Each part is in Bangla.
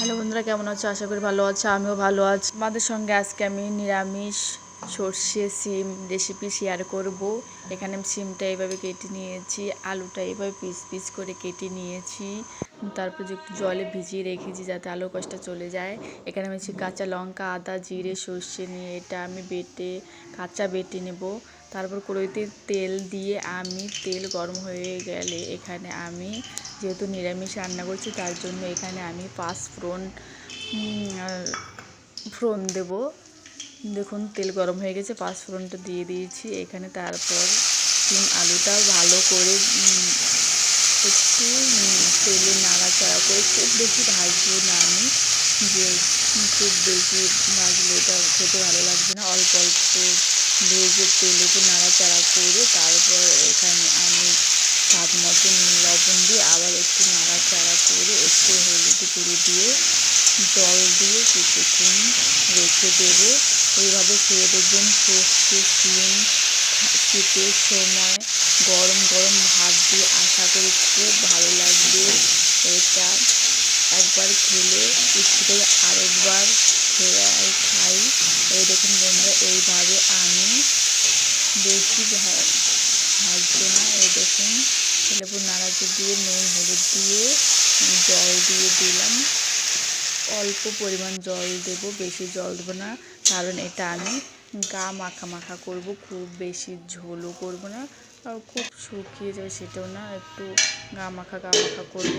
হ্যালো বন্ধুরা, কেমন আছো? আশা করি ভালো আছো। আমিও ভালো আছি। আমাদের সঙ্গে আজকে আমি নিরামিষ সর্ষে সিম রেসিপি শেয়ার করব। এখানে আমি সিমটা এইভাবে কেটে নিয়েছি, আলুটা এইভাবে পিস পিস করে কেটে নিয়েছি, তারপর যে একটু জলে ভিজিয়ে রেখেছি যাতে আলুর কষটা চলে যায়। এখানে আমি কাঁচা লঙ্কা, আদা, জিরে, সর্ষে নিয়ে এটা আমি কাঁচা বেটে নেব। তারপর কড়াইতে তেল দিয়ে তেল গরম হয়ে গেলে এখানে আমি যেহেতু নিরামিষ রান্না করছি তার জন্য এখানে আমি 5 ফোড়ন দেব। দেখুন তেল গরম হয়ে গেছে, 5 ফোড়নটা দিয়ে দিয়েছি এখানে। তারপর আলুটা ভালো করে একটু তেলে নাড়াচাড়া করে, খুব বেশি ভাজবো না আমি, যে খুব বেশি ভাজলে এটা খেতে ভালো লাগবে না। অল্প অল্প ভেজে তেলে নাড়াচাড়া করে তারপর এখানে আমি স্বাদ মতন লবণ দিয়ে আবার একটু নাড়াচাড়া করে একটু হলুদ গুঁড়ো দিয়ে জল দিয়ে কিছুক্ষণ রেখে দেবো। এইভাবে খেয়ে দেখবেন সর্ষে সিম শীতের সময় গরম গরম ভাত দিয়ে, আশা করি খুব ভালো লাগবে। এটা একবার খেলে ইচ্ছে করে আরেকবার খাই। এই দেখুন বন্ধুরা, এইভাবে আমি বেশি ভাজবো না। এই দেখুন লেবু নাড়াচড়া দিয়ে নুন হলুদ দিয়ে জল দিয়ে দিলাম। অল্প পরিমাণ জল দেব, বেশি জল দেবো না, কারণ এটা আমি গা মাখা মাখা করব, খুব বেশি ঝোলও করব না আর খুব শুকিয়ে যাবে সেটাও না, একটু গা মাখা করব।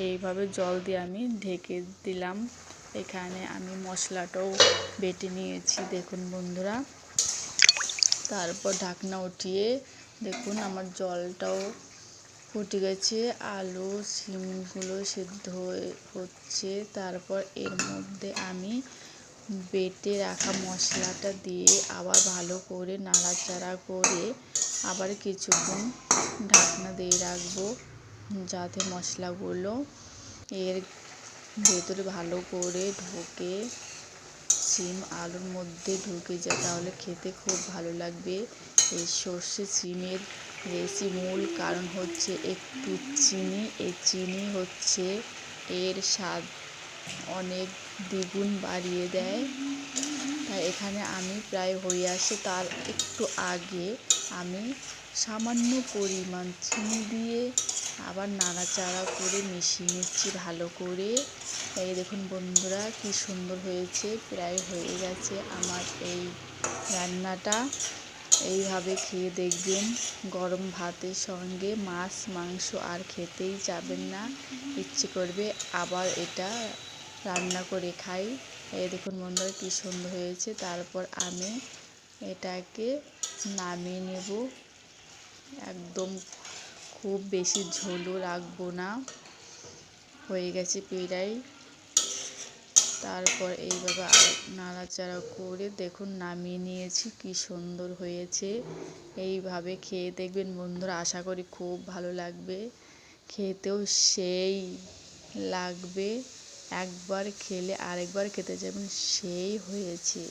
এইভাবে জল দিয়ে আমি ঢেকে দিলাম। এখানে আমি মশলাটাও বেটে নিয়েছি দেখুন বন্ধুরা। তারপর ঢাকনা উঠিয়ে দেখুন আমার জলটাও ফুটে গেছে, আলু সিমগুলো সেদ্ধ হচ্ছে। তারপর এর মধ্যে আমি বেটে রাখা মশলাটা দিয়ে আবার ভালো করে নাড়াচাড়া করে আবার কিছুক্ষণ ঢাকনা দিয়ে রাখবো, যাতে মশলাগুলো এর ভেতরে ভালো করে ঢোকে, সিম আলুর মধ্যে ঢুকে যায়, তাহলে খেতে খুব ভালো লাগবে। এই সর্ষে সিমের মূল কারণ হচ্ছে একটু চিনি। এই চিনি হচ্ছে এর স্বাদ অনেক দ্বিগুণ বাড়িয়ে দেয়। তাই এখানে আমি প্রায় হয়ে আসে তার একটু আগে আমি সামান্য পরিমাণ চিনি দিয়ে আবার নাড়াচাড়া করে মিশিয়ে নিচ্ছি ভালো করে। এই দেখুন বন্ধুরা কি সুন্দর হয়েছে, প্রায় হয়ে গেছে আমার এই রান্নাটা। এইভাবে খেয়ে দেখবেন, গরম ভাতের সঙ্গে মাছ মাংস আর খেতেই যাবেন না, ইচ্ছে করবে আবার এটা রান্না করে খাই। এই দেখুন বন্ধুরা কি সুন্দর হয়েছে। তারপর আমি এটাকে নামিয়ে নেব, একদম খুব বেশি ঝোলও রাখবো না, হয়ে গেছে প্রায়। তারপর এইভাবে নাড়াচাড়া করে দেখুন নামিয়ে নিয়েছি, কি সুন্দর হয়েছে। এইভাবে খেয়ে দেখবেন বন্ধুরা, আশা করি খুব ভালো লাগবে, খেতেও সেই লাগবে। একবার খেলে আরেকবার খেতে যাবেন, সেই হয়েছে।